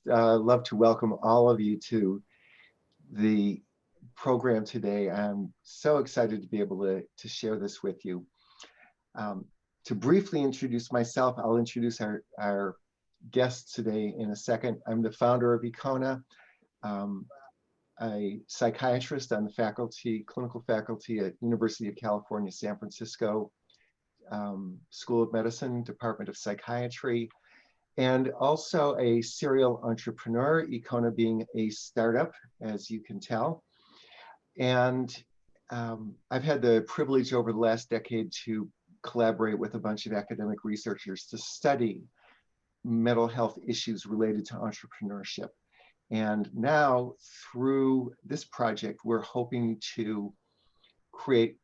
just love to welcome all of you to the program today. I'm so excited to be able to share this with you. To briefly introduce myself, I'll introduce our guests today in a second. I'm the founder of Econa, a psychiatrist on the faculty, clinical faculty at University of California, San Francisco, School of Medicine, Department of Psychiatry, and also a serial entrepreneur, Econa being a startup, as you can tell. And I've had the privilege over the last decade to collaborate with a bunch of academic researchers to study mental health issues related to entrepreneurship. And now through this project, we're hoping to create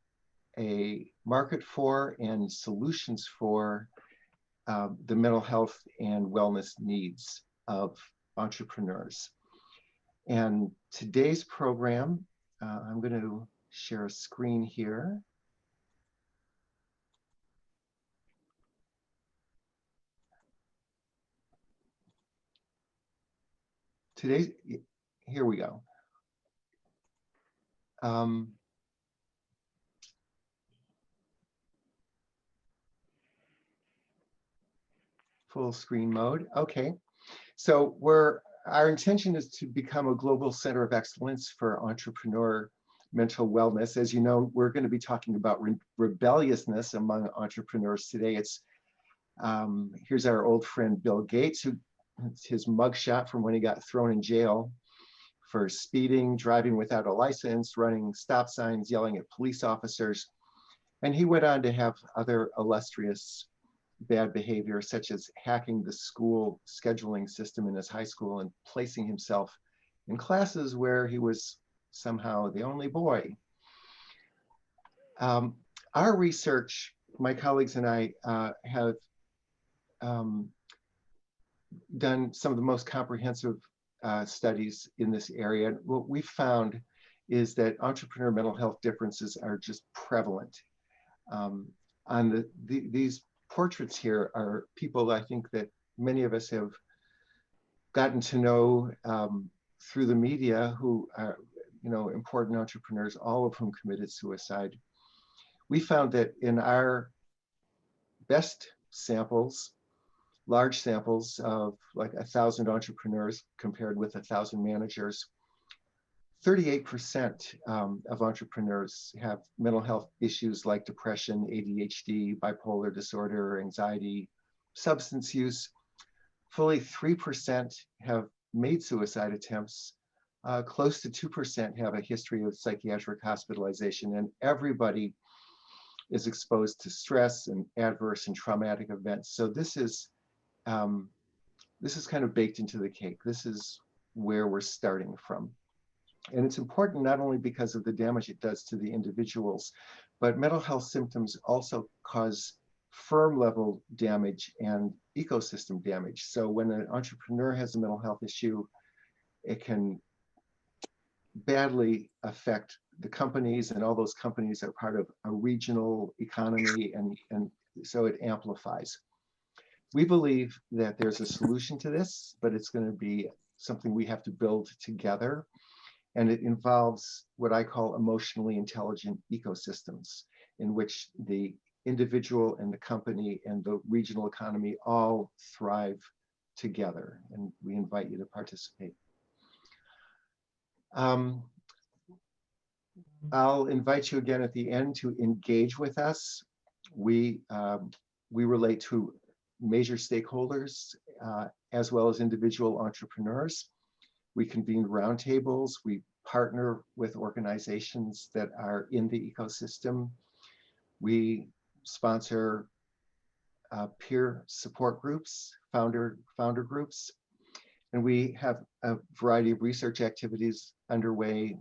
a market for and solutions for the mental health and wellness needs of entrepreneurs. And today's program, I'm going to share a screen here. Here we go. Full screen mode. Okay. So our intention is to become a global center of excellence for entrepreneur mental wellness. As you know, we're going to be talking about rebelliousness among entrepreneurs today. Here's our old friend Bill Gates, who his mugshot from when he got thrown in jail for speeding, driving without a license, running stop signs, yelling at police officers. And he went on to have other illustrious bad behavior, such as hacking the school scheduling system in his high school and placing himself in classes where he was somehow the only boy. Our research, my colleagues and I have done some of the most comprehensive studies in this area. And what we found is that entrepreneur mental health differences are just prevalent. These portraits here are people I think that many of us have gotten to know through the media who are, important entrepreneurs, all of whom committed suicide. We found that in our best samples, large samples of like 1,000 entrepreneurs compared with 1,000 managers, 38% of entrepreneurs have mental health issues like depression, ADHD, bipolar disorder, anxiety, substance use. Fully 3% have made suicide attempts. Close to 2% have a history of psychiatric hospitalization, and everybody is exposed to stress and adverse and traumatic events. So this is kind of baked into the cake. This is where we're starting from. And it's important not only because of the damage it does to the individuals, but mental health symptoms also cause firm level damage and ecosystem damage. So when an entrepreneur has a mental health issue, it can badly affect the companies, and all those companies are part of a regional economy, and so it amplifies. We believe that there's a solution to this, but it's going to be something we have to build together. And it involves what I call emotionally intelligent ecosystems, in which the individual and the company and the regional economy all thrive together. And we invite you to participate. I'll invite you again at the end to engage with us. We relate to major stakeholders as well as individual entrepreneurs. We convene roundtables. We partner with organizations that are in the ecosystem. We sponsor peer support groups, founder groups, and we have a variety of research activities underway,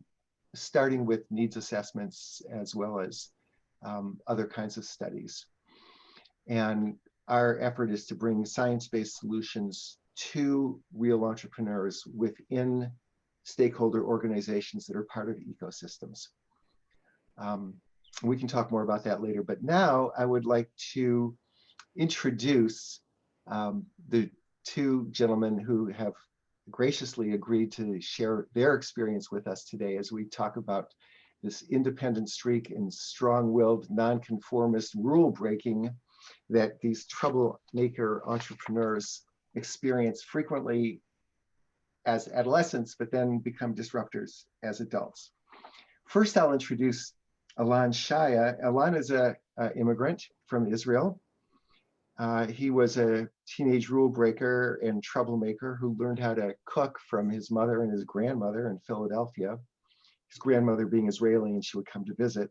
starting with needs assessments as well as other kinds of studies. And our effort is to bring science-based solutions to real entrepreneurs within stakeholder organizations that are part of ecosystems. We can talk more about that later, but now I would like to introduce the two gentlemen who have graciously agreed to share their experience with us today as we talk about this independent streak and strong-willed, nonconformist, rule-breaking that these troublemaker entrepreneurs experience frequently as adolescents, but then become disruptors as adults. First, I'll introduce Alon Shaya. Alon is an immigrant from Israel. He was a teenage rule breaker and troublemaker who learned how to cook from his mother and his grandmother in Philadelphia. His grandmother being Israeli, and she would come to visit.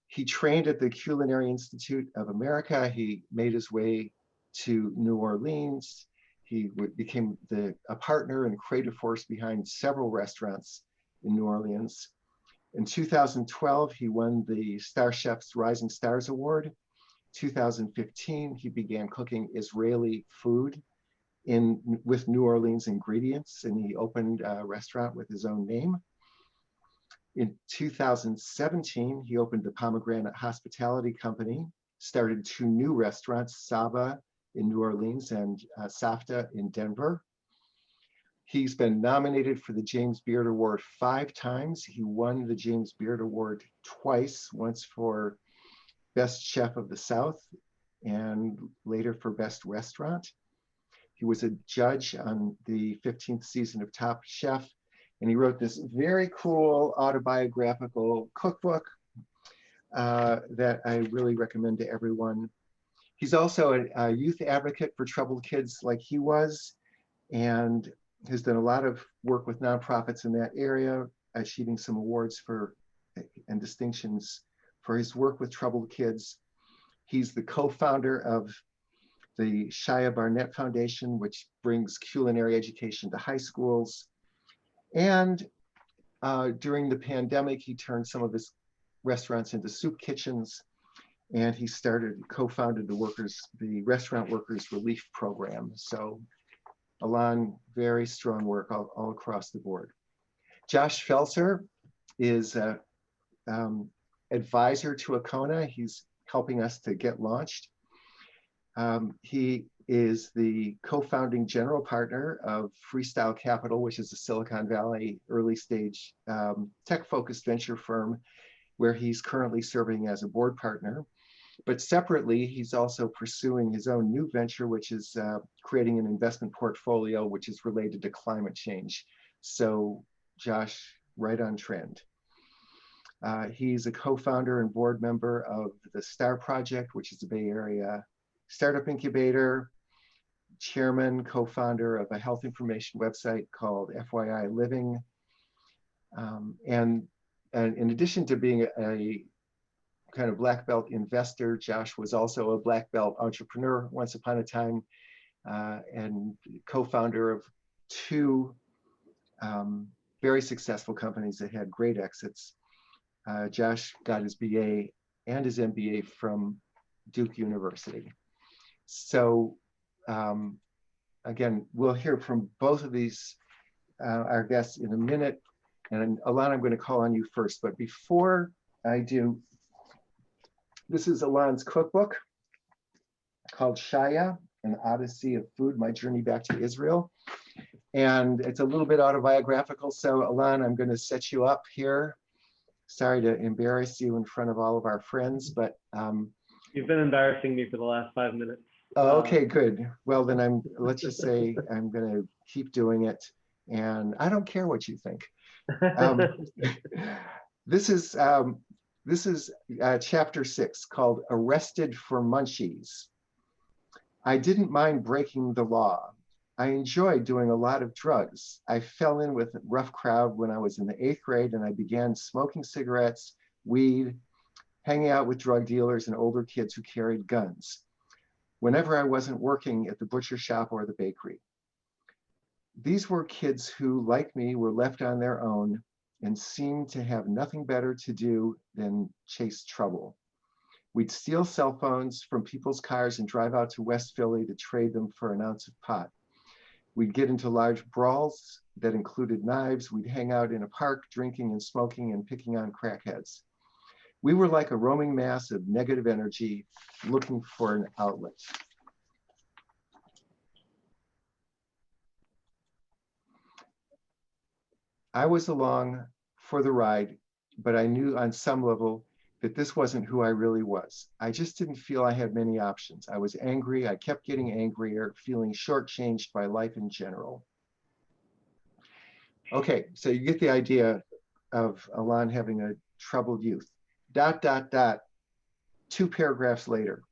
He trained at the Culinary Institute of America. He made his way to New Orleans. He became a partner and creative force behind several restaurants in New Orleans. In 2012, he won the Star Chef's Rising Stars Award. 2015, he began cooking Israeli food with New Orleans ingredients, and he opened a restaurant with his own name. In 2017, he opened the Pomegranate Hospitality Company, started 2 new restaurants, Saba in New Orleans and Safta in Denver. He's been nominated for the James Beard Award 5 times. He won the James Beard Award twice, once for Best Chef of the South and later for Best Restaurant. He was a judge on the 15th season of Top Chef, and he wrote this very cool autobiographical cookbook that I really recommend to everyone. He's also a youth advocate for troubled kids like he was, and has done a lot of work with nonprofits in that area, achieving some awards and distinctions for his work with troubled kids. He's the co-founder of the Shaya Barnett Foundation, which brings culinary education to high schools. And during the pandemic, he turned some of his restaurants into soup kitchens, and he co-founded the Restaurant Workers Relief Program. So Alon, very strong work all across the board. Josh Felser is an advisor to Econa. He's helping us to get launched. He is the co-founding general partner of Freestyle Capital, which is a Silicon Valley early stage tech-focused venture firm where he's currently serving as a board partner. But separately, he's also pursuing his own new venture, which is creating an investment portfolio which is related to climate change. So Josh, right on trend. He's a co-founder and board member of the STAR Project, which is a Bay Area startup incubator, chairman, co-founder of a health information website called FYI Living. And in addition to being a kind of black belt investor, Josh was also a black belt entrepreneur once upon a time, and co-founder of 2 very successful companies that had great exits. Josh got his BA and his MBA from Duke University. So again, we'll hear from both of these, our guests in a minute. And Alon, I'm going to call on you first. But before I do, this is Alon's cookbook called Shaya, An Odyssey of Food, My Journey Back to Israel. And it's a little bit autobiographical. So Alon, I'm going to set you up here. Sorry to embarrass you in front of all of our friends, but you've been embarrassing me for the last 5 minutes. Oh, okay, good. Well, then let's just say I'm going to keep doing it, and I don't care what you think. This is chapter 6 called Arrested for Munchies. I didn't mind breaking the law. I enjoyed doing a lot of drugs. I fell in with a rough crowd when I was in the 8th grade, and I began smoking cigarettes, weed, hanging out with drug dealers and older kids who carried guns, whenever I wasn't working at the butcher shop or the bakery. These were kids who, like me, were left on their own and seemed to have nothing better to do than chase trouble. We'd steal cell phones from people's cars and drive out to West Philly to trade them for an ounce of pot. We'd get into large brawls that included knives. We'd hang out in a park, drinking and smoking and picking on crackheads. We were like a roaming mass of negative energy looking for an outlet. I was along for the ride, but I knew on some level that this wasn't who I really was. I just didn't feel I had many options. I was angry. I kept getting angrier, feeling shortchanged by life in general. Okay, so you get the idea of Alon having a troubled youth. Dot, dot, dot, 2 paragraphs later.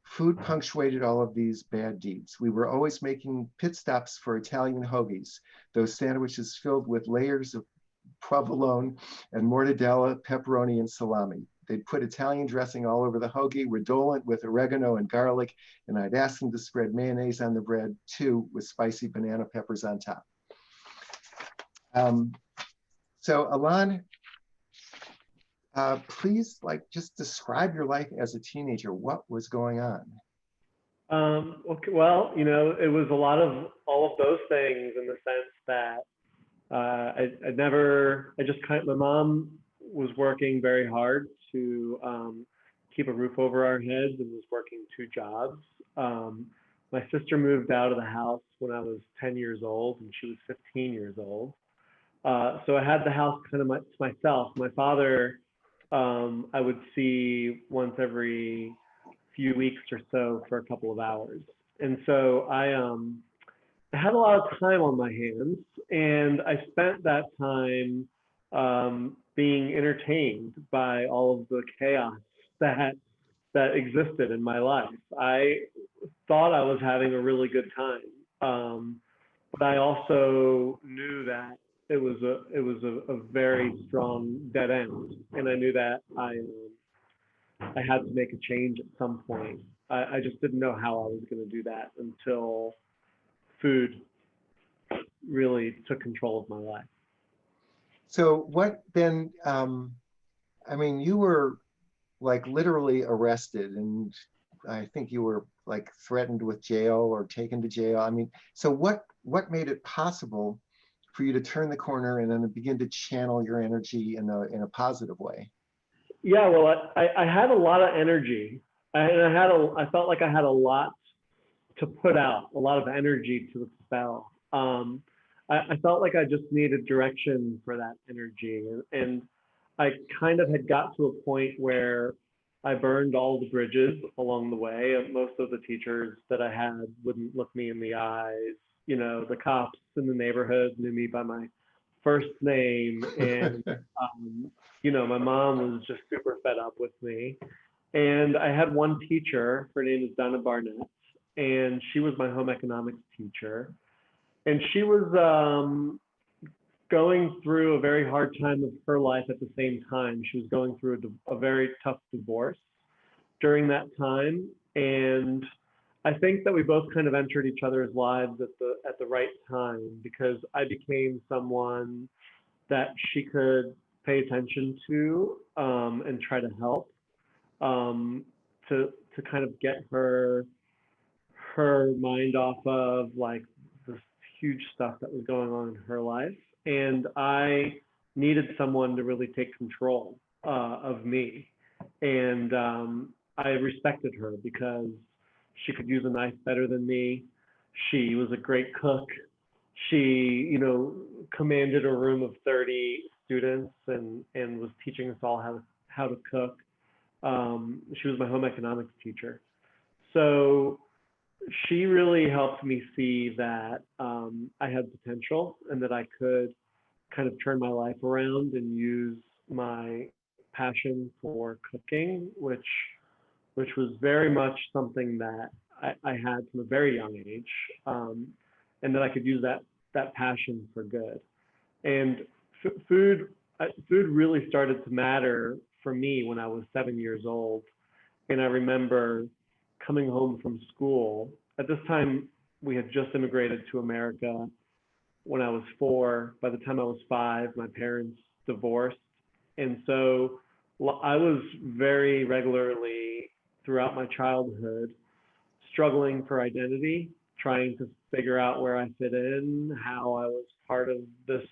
Food punctuated all of these bad deeds. We were always making pit stops for Italian hoagies, those sandwiches filled with layers of provolone and mortadella, pepperoni, and salami. They'd put Italian dressing all over the hoagie, redolent with oregano and garlic, and I'd ask them to spread mayonnaise on the bread too, with spicy banana peppers on top. So Alon, please just describe your life as a teenager. What was going on? Okay, well, it was a lot of all of those things in the sense that my mom was working very hard to keep a roof over our heads and was working 2 jobs. My sister moved out of the house when I was 10 years old and she was 15 years old. So I had the house kind of to myself. My father, I would see once every few weeks or so for a couple of hours. And so I had a lot of time on my hands, and I spent that time being entertained by all of the chaos that existed in my life. I thought I was having a really good time, but I also knew that it was a very strong dead end, and I knew that I had to make a change at some point. I just didn't know how I was going to do that until food really took control of my life. So what then, I mean, you were literally arrested, and I think you were threatened with jail or taken to jail. I mean, so what made it possible for you to turn the corner and then begin to channel your energy in a positive way? Yeah, well, I had a lot of energy, and I felt like I had a lot to put out, a lot of energy to expel. I felt like I just needed direction for that energy, and I kind of had got to a point where I burned all the bridges along the way. Most of the teachers that I had wouldn't look me in the eyes. The cops in the neighborhood knew me by my first name, and my mom was just super fed up with me. And I had one teacher, her name is Donna Barnett, and she was my home economics teacher. And she was going through a very hard time of her life at the same time. She was going through a very tough divorce during that time. And I think that we both kind of entered each other's lives at the right time, because I became someone that she could pay attention to and try to help to kind of get her mind off of this huge stuff that was going on in her life. And I needed someone to really take control of me. And I respected her because she could use a knife better than me. She was a great cook. She, commanded a room of 30 students and was teaching us all how to cook. She was my home economics teacher. So she really helped me see that I had potential and that I could kind of turn my life around and use my passion for cooking, which was very much something that I had from a very young age, and that I could use that passion for good. And food really started to matter for me when I was 7 years old. And I remember coming home from school. At this time, we had just immigrated to America when I was 4. By the time I was 5, my parents divorced. And so I was very regularly throughout my childhood struggling for identity, trying to figure out where I fit in, how I was part of this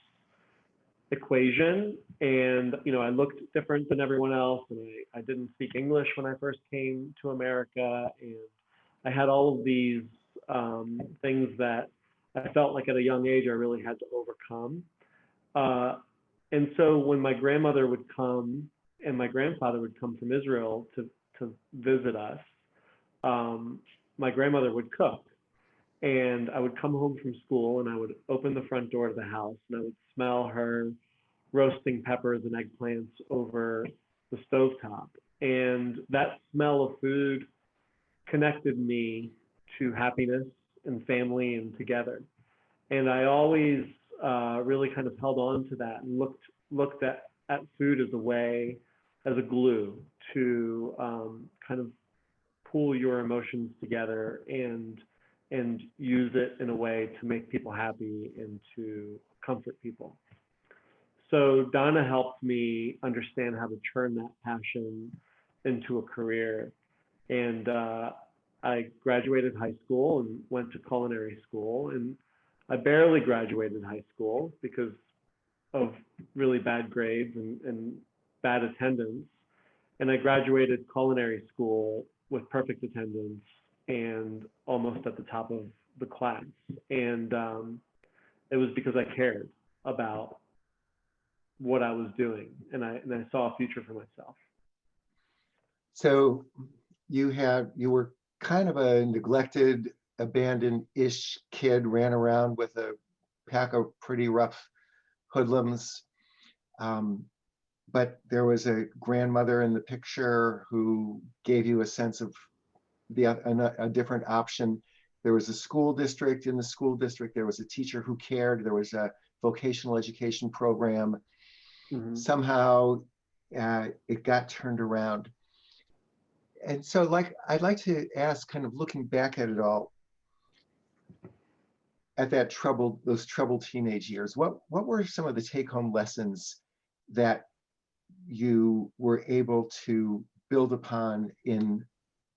equation. And I looked different than everyone else, and I didn't speak English when I first came to America, and I had all of these things that I felt like at a young age I really had to overcome. Uh, and so when my grandmother would come and my grandfather would come from Israel to visit us, um, my grandmother would cook. And I would come home from school and I would open the front door of the house and I would smell her roasting peppers and eggplants over the stovetop. And that smell of food connected me to happiness and family and together. And I always really kind of held on to that and looked at food as a way, as a glue to kind of pull your emotions together and use it in a way to make people happy and to comfort people. So Donna helped me understand how to turn that passion into a career. And I graduated high school and went to culinary school. And I barely graduated high school because of really bad grades and bad attendance. And I graduated culinary school with perfect attendance and almost at the top of the class. And it was because I cared about what I was doing, and I saw a future for myself. So you were kind of a neglected, abandoned-ish kid, ran around with a pack of pretty rough hoodlums. But there was a grandmother in the picture who gave you a sense of a different option. There was a school district. In the school district, there was a teacher who cared. There was a vocational education program. Mm-hmm. Somehow it got turned around. And so I'd like to ask, kind of looking back at it all, at those troubled teenage years, what were some of the take-home lessons that you were able to build upon in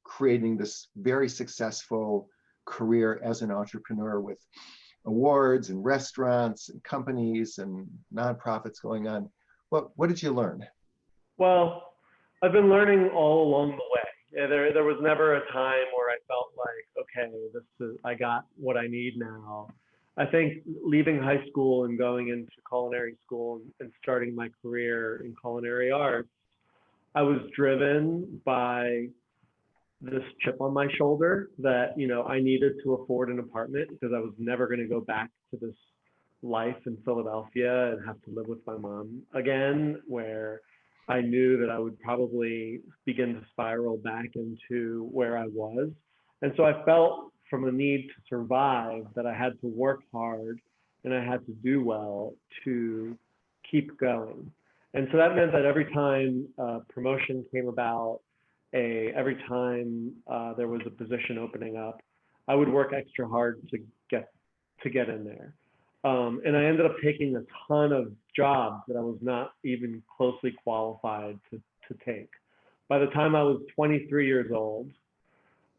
creating this very successful career as an entrepreneur with awards and restaurants and companies and nonprofits going on? What did you learn? Well, I've been learning all along the way. Yeah, there was never a time where I felt like, okay, I got what I need now. I think leaving high school and going into culinary school and starting my career in culinary arts, I was driven by this chip on my shoulder that, I needed to afford an apartment because I was never going to go back to this life in Philadelphia and have to live with my mom again, where I knew that I would probably begin to spiral back into where I was. And so I felt from a need to survive that I had to work hard and I had to do well to keep going. And so that meant that every time promotion came about, every time there was a position opening up, I would work extra hard to get in there. And I ended up taking a ton of jobs that I was not even closely qualified to take. By the time I was 23 years old,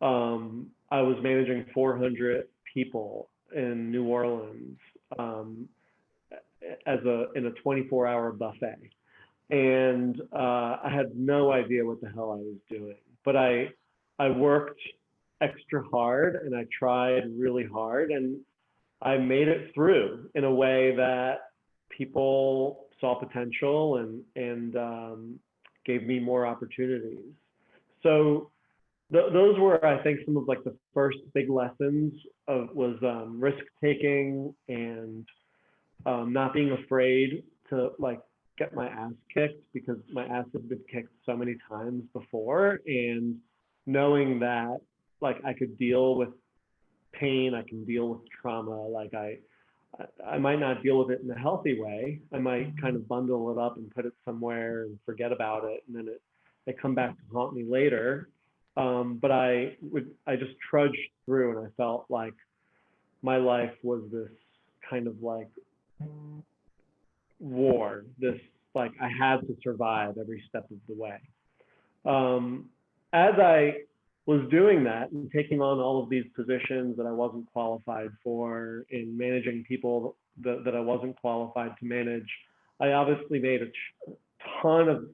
I was managing 400 people in New Orleans in a 24-hour buffet. And I had no idea what the hell I was doing. But I worked extra hard and I tried really hard and I made it through in a way that people saw potential and gave me more opportunities. So those were, I think, some of like the first big lessons was risk taking and not being afraid to get my ass kicked, because my ass has been kicked so many times before, and knowing that I could deal with pain, I can deal with trauma. I might not deal with it in a healthy way. I might kind of bundle it up and put it somewhere and forget about it, and then it come back to haunt me later. But I just trudged through, and I felt like my life was this kind of war. This I had to survive every step of the way. As I was doing that and taking on all of these positions that I wasn't qualified for, and managing people that I wasn't qualified to manage, I obviously made a ton of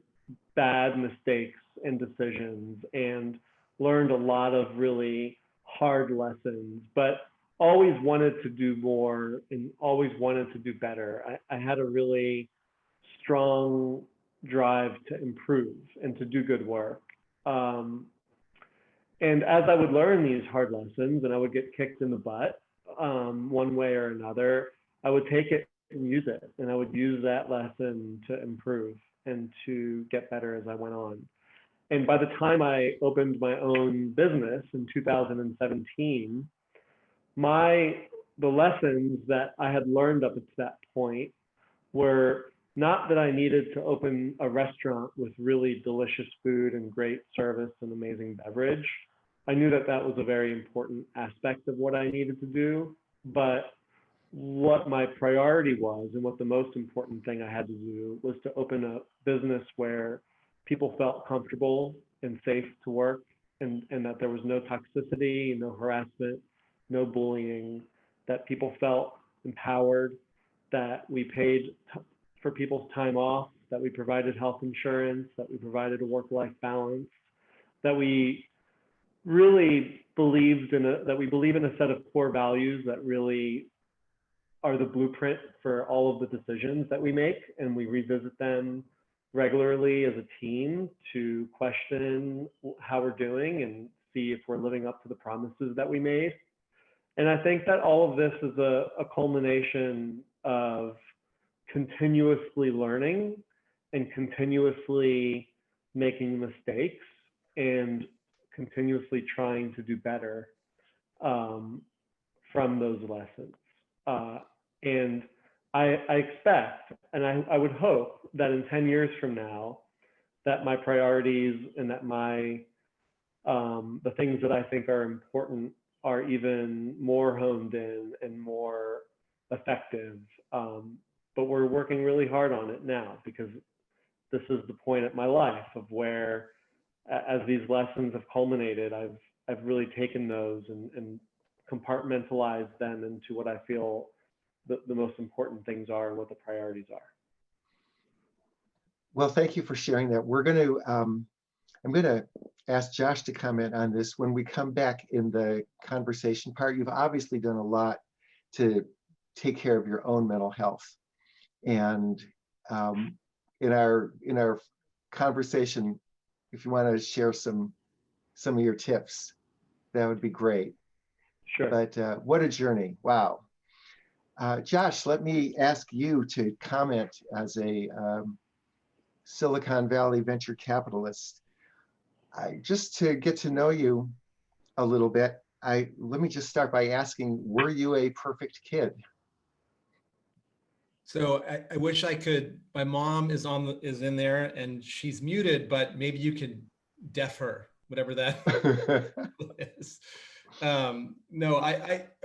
bad mistakes and decisions and learned a lot of really hard lessons. But always wanted to do more and always wanted to do better. I had a really strong drive to improve and to do good work. And as I would learn these hard lessons and I would get kicked in the butt one way or another, I would take it and use it. And I would use that lesson to improve and to get better as I went on. And by the time I opened my own business in 2017, the lessons that I had learned up to that point were not that I needed to open a restaurant with really delicious food and great service and amazing beverage. I knew that that was a very important aspect of what I needed to do, but what my priority was and what the most important thing I had to do was to open a business where people felt comfortable and safe to work, and that there was no toxicity, no harassment, no bullying, that people felt empowered, that we paid for people's time off, that we provided health insurance, that we provided a work-life balance, that we really believed that we believe in a set of core values that really are the blueprint for all of the decisions that we make, and we revisit them regularly as a team to question how we're doing and see if we're living up to the promises that we made. And I think that all of this is a culmination of continuously learning and continuously making mistakes and continuously trying to do better from those lessons. And I expect, and I would hope that in 10 years from now, that my priorities and that the things that I think are important are even more honed in and more effective. But we're working really hard on it now, because this is the point at my life of where, as these lessons have culminated, I've really taken those and compartmentalized them into what I feel the most important things are and what the priorities are. Well, thank you for sharing that. I'm going to ask Josh to comment on this when we come back in the conversation part. You've obviously done a lot to take care of your own mental health. And in our conversation, if you want to share some of your tips, that would be great. Sure. But what a journey. Wow. Josh, let me ask you to comment as a Silicon Valley venture capitalist. Just to get to know you a little bit, let me just start by asking, were you a perfect kid? So I wish I could. My mom is in there and she's muted, but maybe you could deaf her, whatever that is. No,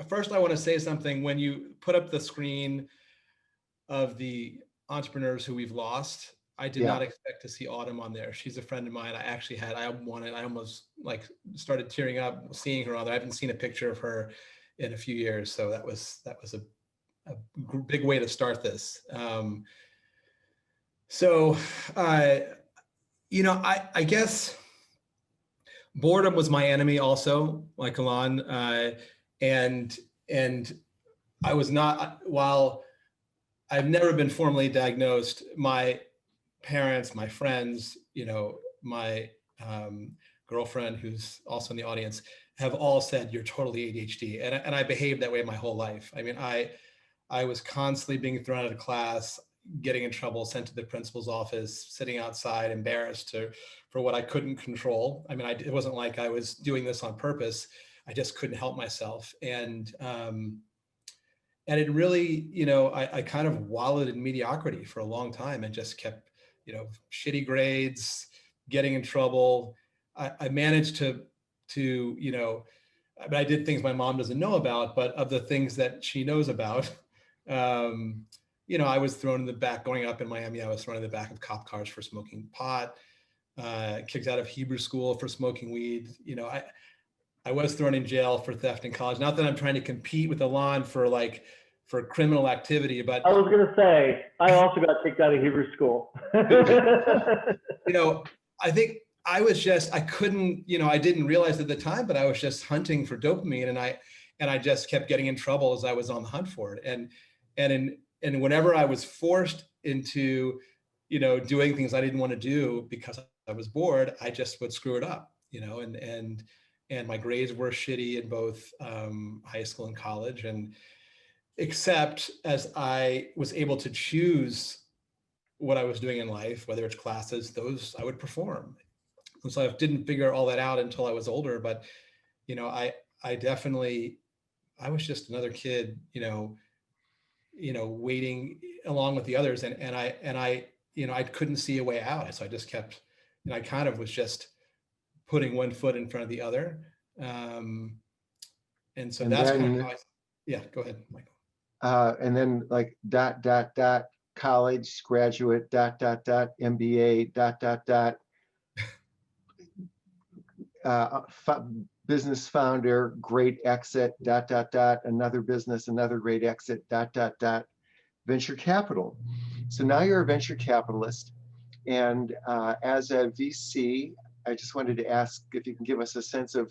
first I want to say something. When you put up the screen of the entrepreneurs who we've lost, I did not expect to see Autumn on there. She's a friend of mine. I almost like started tearing up seeing her on there. I haven't seen a picture of her in a few years. So that was a big way to start this. I guess boredom was my enemy also, like Alon, and I was not, while I've never been formally diagnosed, my parents, my friends, my girlfriend, who's also in the audience, have all said, you're totally ADHD. And I behaved that way my whole life. I mean, I was constantly being thrown out of class, getting in trouble, sent to the principal's office, sitting outside, embarrassed for what I couldn't control. I mean, it wasn't like I was doing this on purpose. I just couldn't help myself. And it really, I kind of wallowed in mediocrity for a long time and just kept, shitty grades, getting in trouble. I managed to I did things my mom doesn't know about, but of the things that she knows about, I was thrown in the back, growing up in Miami, I was thrown in the back of cop cars for smoking pot, kicked out of Hebrew school for smoking weed. I was thrown in jail for theft in college. Not that I'm trying to compete with Alon for criminal activity, but I was going to say, I also got kicked out of Hebrew school. I think I couldn't, I didn't realize at the time, but I was just hunting for dopamine. and I just kept getting in trouble as I was on the hunt for it. And whenever I was forced into, doing things I didn't want to do because I was bored, I just would screw it up, and my grades were shitty in both high school and college. And except as I was able to choose what I was doing in life, whether it's classes, those I would perform. And so I didn't figure all that out until I was older. But, I definitely, I was just another kid, waiting along with the others. And I couldn't see a way out. So I just kept, I kind of was just putting one foot in front of the other. And so that's kind of how yeah, go ahead, Michael. And then like ... college graduate ... MBA ... business founder, great exit ... another business, another great exit ... venture capital. So now you're a venture capitalist, and as a VC, I just wanted to ask if you can give us a sense of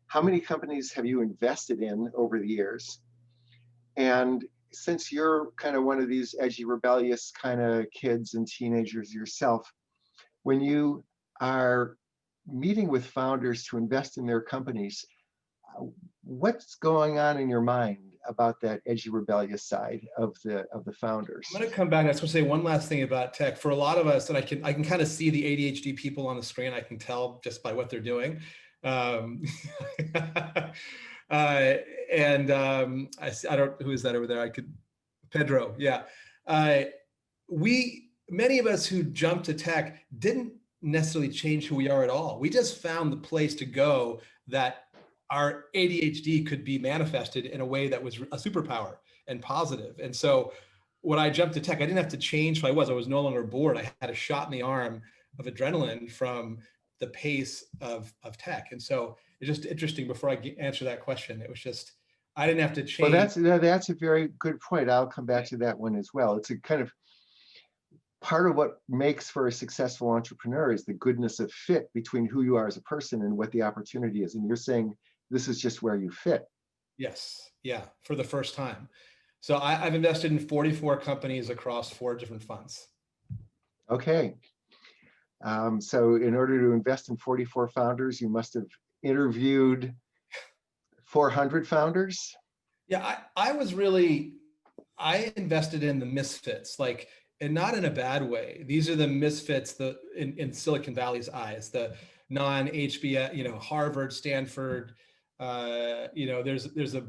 how many companies have you invested in over the years? And since you're kind of one of these edgy, rebellious kind of kids and teenagers yourself, when you are meeting with founders to invest in their companies, what's going on in your mind about that edgy, rebellious side of the founders? I'm going to come back. I just want to say one last thing about tech. For a lot of us, and I can kind of see the ADHD people on the screen. I can tell just by what they're doing. I don't, who is that over there? Pedro, yeah. Many of us who jumped to tech didn't necessarily change who we are at all. We just found the place to go that our ADHD could be manifested in a way that was a superpower and positive. And so when I jumped to tech, I didn't have to change who I was. I was no longer bored. I had a shot in the arm of adrenaline from the pace of tech. And so it's just interesting, before I answer that question, it was just, I didn't have to change. Well, that's a very good point. I'll come back to that one as well. It's a kind of part of what makes for a successful entrepreneur is the goodness of fit between who you are as a person and what the opportunity is. And you're saying this is just where you fit. Yes. Yeah. For the first time. So I've invested in 44 companies across 4 different funds. Okay. So in order to invest in 44 founders, you must have interviewed 400 founders? Yeah, I invested in the misfits, and not in a bad way. These are the misfits in Silicon Valley's eyes, the non-HBS, Harvard, Stanford, there's a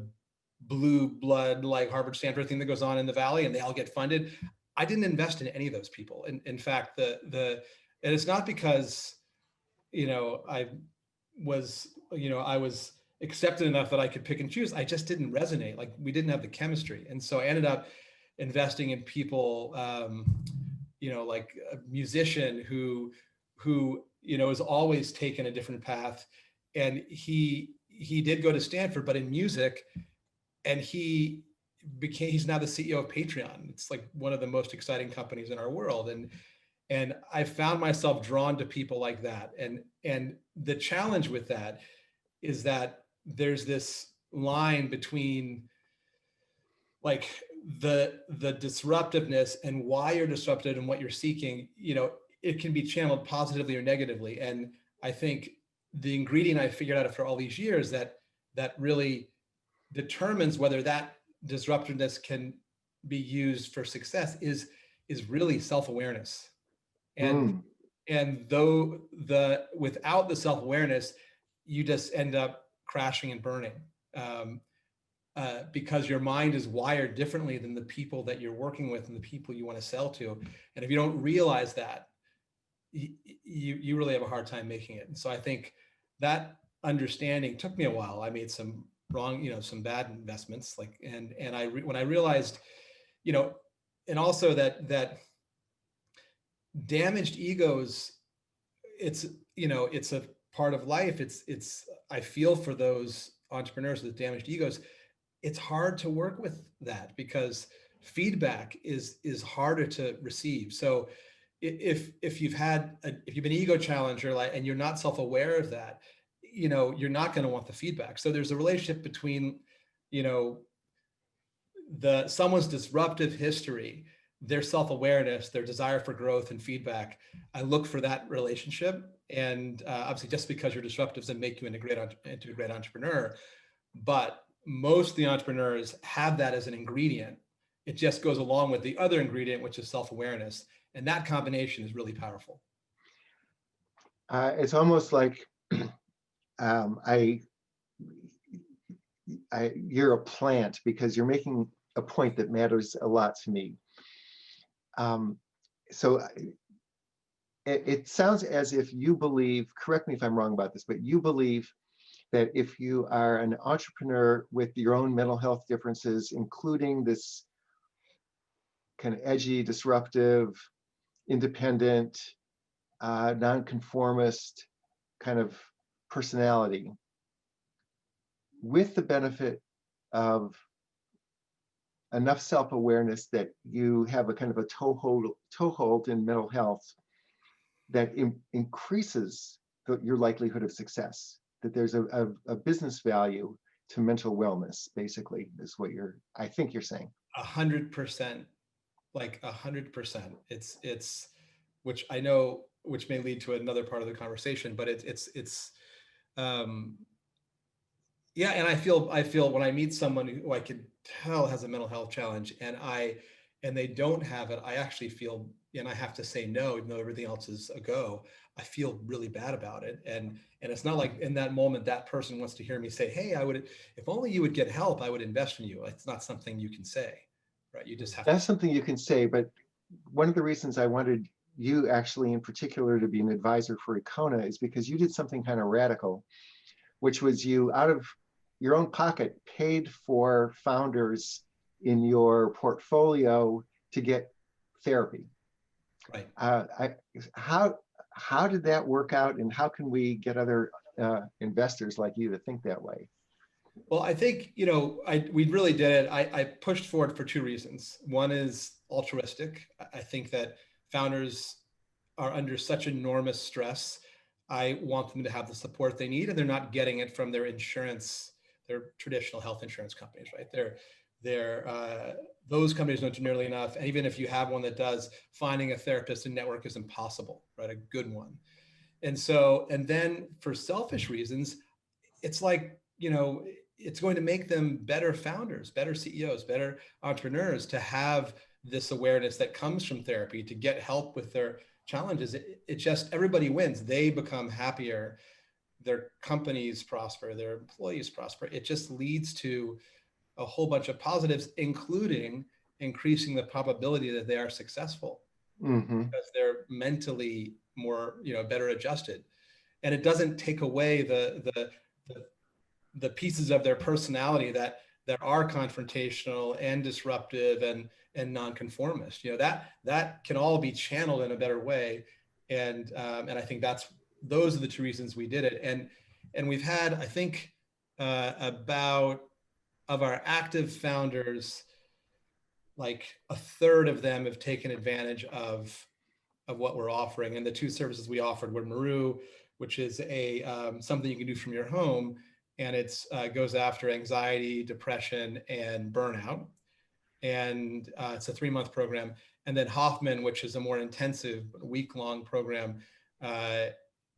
blue blood like Harvard, Stanford thing that goes on in the Valley, and they all get funded. I didn't invest in any of those people. In fact, and it's not because, I was accepted enough that I could pick and choose. I just didn't resonate. Like, we didn't have the chemistry. And so I ended up investing in people, like a musician who has always taken a different path. And he did go to Stanford, but in music, and he's now the CEO of Patreon. It's like one of the most exciting companies in our world. And I found myself drawn to people like that. And the challenge with that is that there's this line between like the disruptiveness and why you're disrupted and what you're seeking. It can be channeled positively or negatively. And I think the ingredient I figured out after all these years that really determines whether that disruptiveness can be used for success is really self-awareness. And though without the self-awareness, you just end up crashing and burning, because your mind is wired differently than the people that you're working with and the people you want to sell to. And if you don't realize that, you really have a hard time making it. And so I think that understanding took me a while. I made some wrong, some bad investments, when I realized, and also that damaged egos, it's a part of life. I feel for those entrepreneurs with damaged egos. It's hard to work with that because feedback is harder to receive. So if you've been ego challenged, and you're not self-aware of that, you're not going to want the feedback. So there's a relationship between you know, someone's disruptive history, their self-awareness, their desire for growth and feedback, I look for that relationship. And obviously, just because you're disruptive doesn't make you into a great entrepreneur. But most of the entrepreneurs have that as an ingredient. It just goes along with the other ingredient, which is self-awareness. And that combination is really powerful. It's almost like you're a plant, because you're making a point that matters a lot to me. So it sounds as if you believe, correct me if I'm wrong about this, but you believe that if you are an entrepreneur with your own mental health differences, including this kind of edgy, disruptive, independent, nonconformist kind of personality, with the benefit of enough self-awareness that you have a kind of a toehold in mental health, that increases your likelihood of success, that there's a business value to mental wellness, basically, is what I think you're saying. 100%, like 100%. It's, which I know, which may lead to another part of the conversation, but yeah. And I feel when I meet someone who I can tell has a mental health challenge, and they don't have it, I actually feel, and I have to say no, even though everything else is a go. I feel really bad about it. And it's not like in that moment that person wants to hear me say, hey, if only you would get help, I would invest in you. It's not something you can say, right? You just have That's something you can say, but one of the reasons I wanted you actually in particular to be an advisor for Econa is because you did something kind of radical, which was you, out of your own pocket, paid for founders in your portfolio to get therapy. Right. How did that work out, and how can we get other investors like you to think that way? Well, I think, we really did it. I pushed forward for two reasons. One is altruistic. I think that founders are under such enormous stress. I want them to have the support they need, and they're not getting it from their insurance, their traditional health insurance companies, right? Those companies don't do nearly enough. And even if you have one that does, finding a therapist and network is impossible, right? A good one. And then for selfish reasons, it's like, it's going to make them better founders, better CEOs, better entrepreneurs, to have this awareness that comes from therapy, to get help with their challenges. It just, everybody wins. They become happier. Their companies prosper, their employees prosper. It just leads to a whole bunch of positives, including increasing the probability that they are successful, because they're mentally more, better adjusted. And it doesn't take away the pieces of their personality that are confrontational and disruptive and nonconformist. That can all be channeled in a better way. And I think those are the two reasons we did it. And we've had, I think, about, of our active founders, like a third of them have taken advantage of what we're offering. And the two services we offered were Maru, which is something you can do from your home, and it's goes after anxiety, depression, and burnout. And it's a 3-month program. And then Hoffman, which is a more intensive week-long program,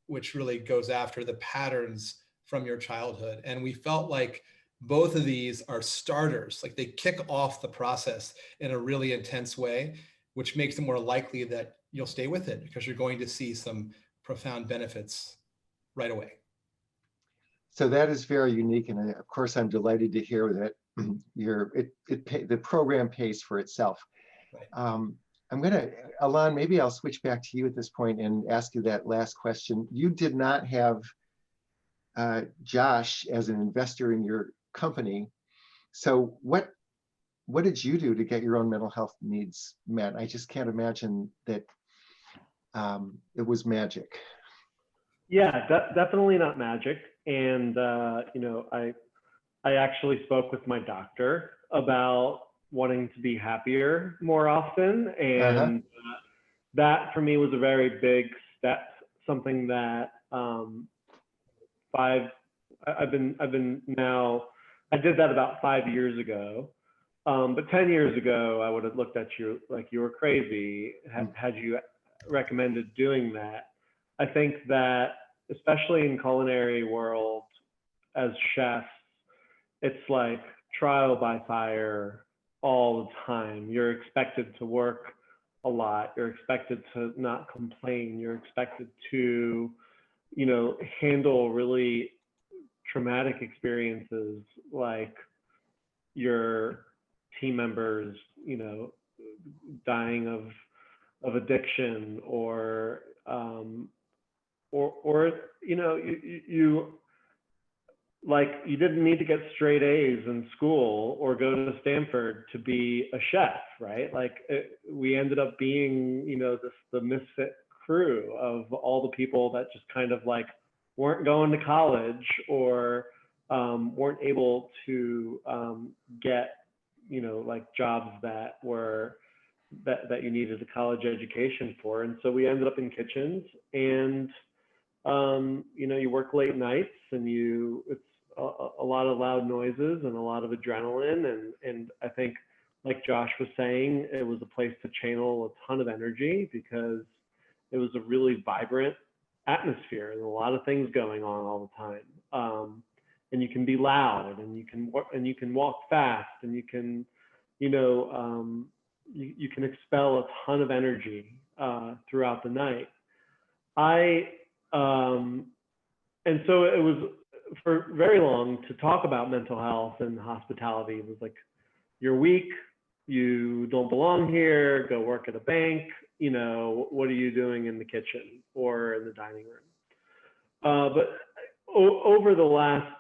which really goes after the patterns from your childhood. And we felt like both of these are starters, like they kick off the process in a really intense way, which makes it more likely that you'll stay with it, because you're going to see some profound benefits right away. So that is very unique, and of course I'm delighted to hear that the program pays for itself. Right. Alon, maybe I'll switch back to you at this point and ask you that last question. You did not have Josh as an investor in your company. So what did you do to get your own mental health needs met? I just can't imagine that it was magic. Yeah, definitely not magic. And, I actually spoke with my doctor about wanting to be happier more often. And that for me was a very big step, something that I've been now I did that about 5 years ago. But 10 years ago, I would have looked at you like you were crazy had you recommended doing that. I think that, especially in culinary world, as chefs, it's like trial by fire all the time. You're expected to work a lot. You're expected to not complain. You're expected to, handle really traumatic experiences, like your team members, dying of addiction, or you didn't need to get straight A's in school or go to Stanford to be a chef, right? We ended up being, the misfit crew of all the people that just kind of weren't going to college, or weren't able to get, jobs that you needed a college education for. And so we ended up in kitchens, and you work late nights, and it's a lot of loud noises and a lot of adrenaline. And I think, like Josh was saying, it was a place to channel a ton of energy, because it was a really vibrant atmosphere and a lot of things going on all the time. And you can be loud, and you can walk fast, and you can, you can expel a ton of energy throughout the night. And so it was, for very long, to talk about mental health and hospitality. It was like, you're weak, you don't belong here, go work at a bank, what are you doing in the kitchen or in the dining room? But over the last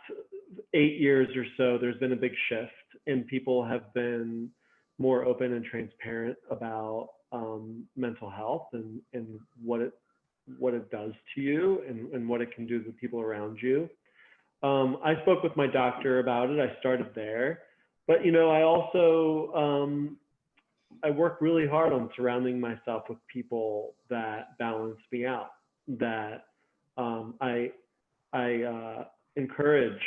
8 years or so, there's been a big shift, and people have been more open and transparent about mental health and what it does to you, and what it can do to the people around you. I spoke with my doctor about it. I started there, but I also I work really hard on surrounding myself with people that balance me out, that I encourage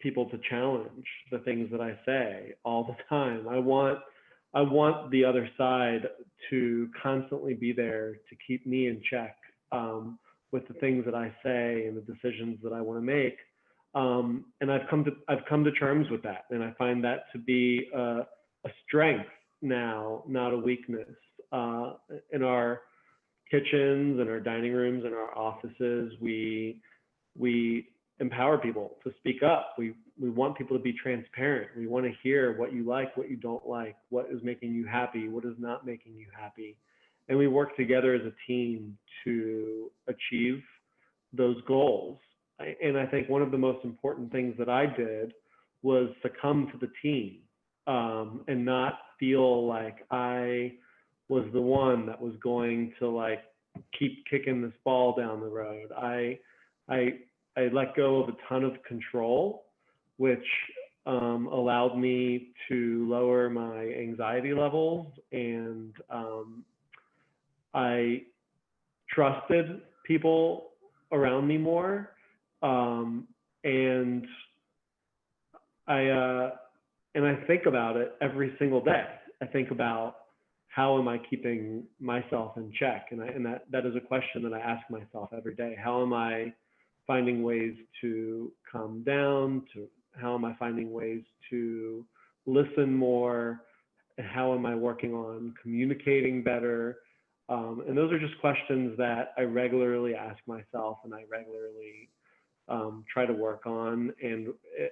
people to challenge the things that I say all the time. I want the other side to constantly be there to keep me in check with the things that I say and the decisions that I want to make. And I've come to terms with that, and I find that to be a strength now, not a weakness. In our kitchens and our dining rooms and our offices, we empower people to speak up. We want people to be transparent. We want to hear what you like, what you don't like, what is making you happy, what is not making you happy. And we work together as a team to achieve those goals. And I think one of the most important things that I did was succumb to the team, and not feel like I was the one that was going to keep kicking this ball down the road. I let go of a ton of control, which allowed me to lower my anxiety levels, and I trusted people around me more. And I think about it every single day. I think about, how am I keeping myself in check? And that is a question that I ask myself every day. How am I finding ways to calm down? How am I finding ways to listen more? And how am I working on communicating better? And those are just questions that I regularly ask myself, and I regularly try to work on. And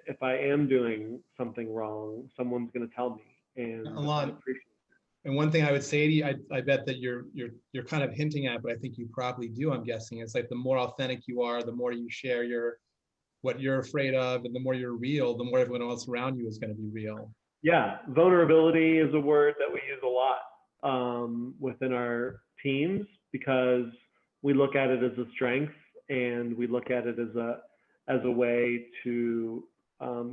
if I am doing something wrong, someone's going to tell me. And Alon, I appreciate it. And one thing I would say to you, I bet that you're kind of hinting at, but I think you probably do, I'm guessing. It's like the more authentic you are, the more you share what you're afraid of, and the more you're real, the more everyone else around you is going to be real. Yeah, vulnerability is a word that we use a lot within our teams, because we look at it as a strength, and we look at it as a way to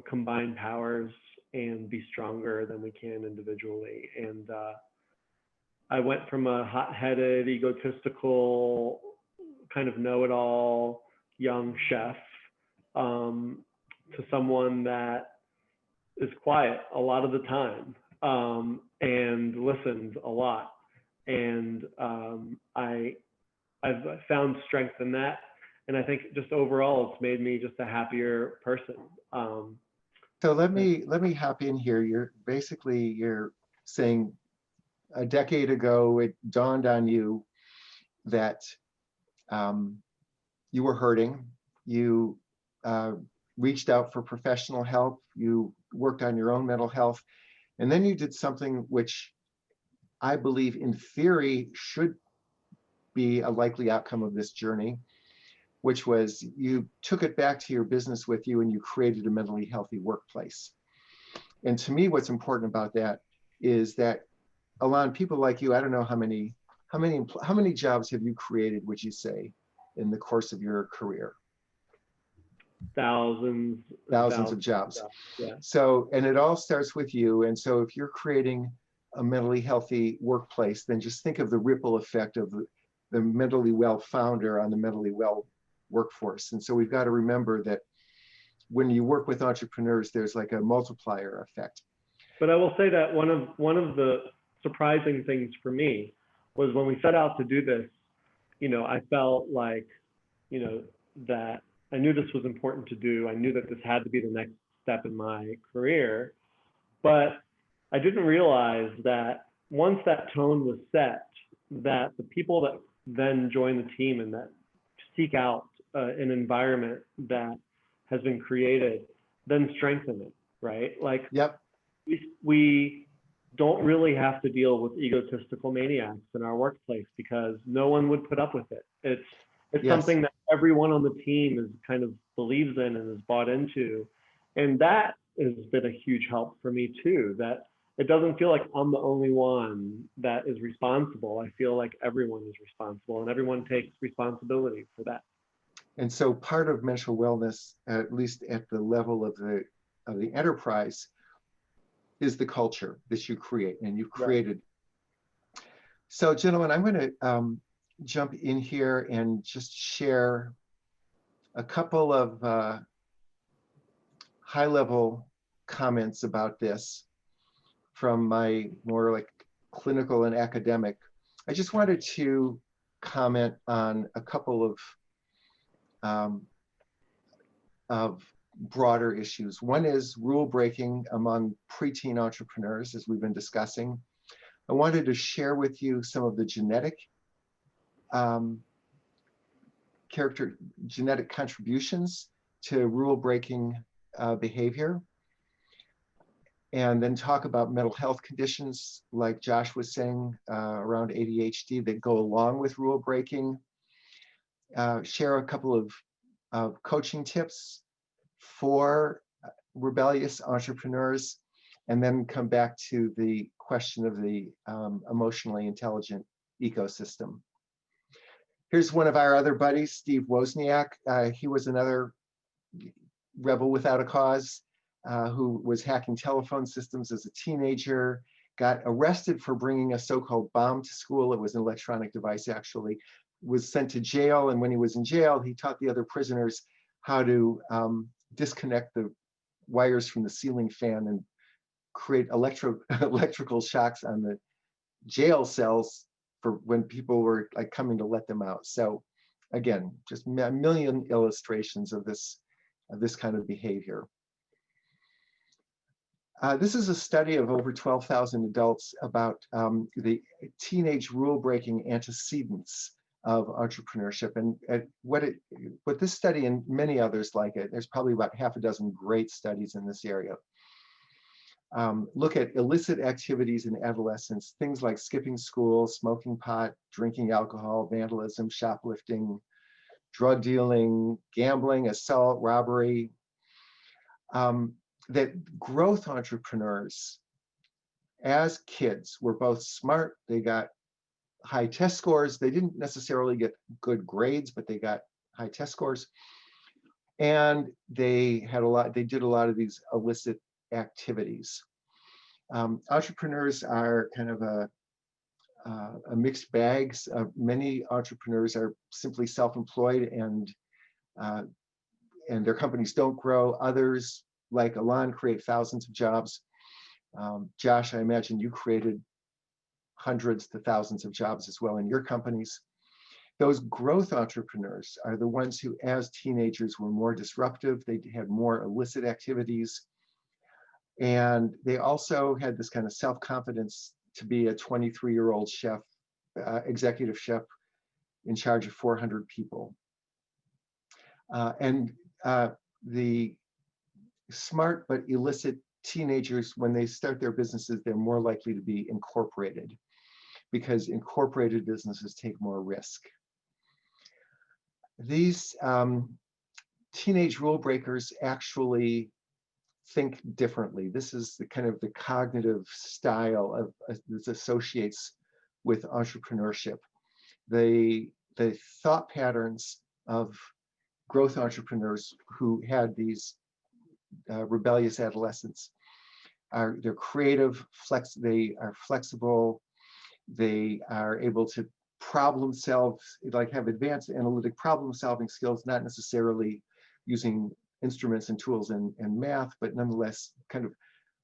combine powers and be stronger than we can individually. And I went from a hot-headed, egotistical, kind of know-it-all young chef to someone that quiet a lot of the time, and listens a lot. And I've found strength in that. And I think just overall, it's made me just a happier person. So let me hop in here. You're saying a decade ago, it dawned on you that you were hurting. You reached out for professional help. You worked on your own mental health. And then you did something which I believe in theory should be a likely outcome of this journey, which was you took it back to your business with you and you created a mentally healthy workplace. And to me, what's important about that is that, Alon, people like you, I don't know how many jobs have you created, would you say, in the course of your career? Thousands of jobs. Yeah. So, and it all starts with you. And so if you're creating a mentally healthy workplace, then just think of the ripple effect of the mentally well founder on the mentally well workforce. And so we've got to remember that when you work with entrepreneurs, there's like a multiplier effect. But I will say that one of the surprising things for me was when we set out to do this, I felt like, that I knew this was important to do. I knew that this had to be the next step in my career, but I didn't realize that once that tone was set, that the people that then join the team and that seek out an environment that has been created, then strengthen it, right? Like, yep. We don't really have to deal with egotistical maniacs in our workplace because no one would put up with it. It's yes. Something that everyone on the team is kind of believes in and is bought into. And that has been a huge help for me too, that it doesn't feel like I'm the only one that is responsible. I feel like everyone is responsible and everyone takes responsibility for that. And so part of mental wellness, at least at the level of the enterprise, is the culture that you create and you've created. Right. So gentlemen, I'm going to jump in here and just share a couple of high-level comments about this from my more like clinical and academic. I just wanted to comment on a couple of broader issues. One is rule breaking among preteen entrepreneurs, as we've been discussing. I wanted to share with you some of the genetic contributions to rule breaking behavior, and then talk about mental health conditions, like Josh was saying, around ADHD that go along with rule breaking. Share a couple of coaching tips for rebellious entrepreneurs, and then come back to the question of the emotionally intelligent ecosystem. Here's one of our other buddies, Steve Wozniak. He was another rebel without a cause who was hacking telephone systems as a teenager, got arrested for bringing a so-called bomb to school. It was an electronic device, actually. Was sent to jail, and when he was in jail, he taught the other prisoners how to disconnect the wires from the ceiling fan and create electrical shocks on the jail cells for when people were like coming to let them out. So again, just a million illustrations of this kind of behavior. This is a study of over 12,000 adults about the teenage rule-breaking antecedents of entrepreneurship, and what this study and many others like it, there's probably about half a dozen great studies in this area, look at illicit activities in adolescence, things like skipping school, smoking pot, drinking alcohol, vandalism, shoplifting, drug dealing, gambling, assault, robbery. That growth entrepreneurs as kids were both smart, they got high test scores. They didn't necessarily get good grades, but they got high test scores. And they did a lot of these illicit activities. Entrepreneurs are kind of a mixed bag. Many entrepreneurs are simply self-employed and their companies don't grow. Others like Alon, create thousands of jobs. Josh, I imagine you created hundreds to thousands of jobs as well in your companies. Those growth entrepreneurs are the ones who, as teenagers, were more disruptive. They had more illicit activities. And they also had this kind of self-confidence to be a 23-year-old chef, executive chef in charge of 400 people. The smart but illicit teenagers, when they start their businesses, they're more likely to be incorporated, because incorporated businesses take more risk. These teenage rule breakers actually think differently. This is the kind of the cognitive style of this associates with entrepreneurship. The thought patterns of growth entrepreneurs who had these rebellious adolescents they're creative, they are flexible, they are able to problem solve, like have advanced analytic problem solving skills, not necessarily using instruments and tools and math, but nonetheless kind of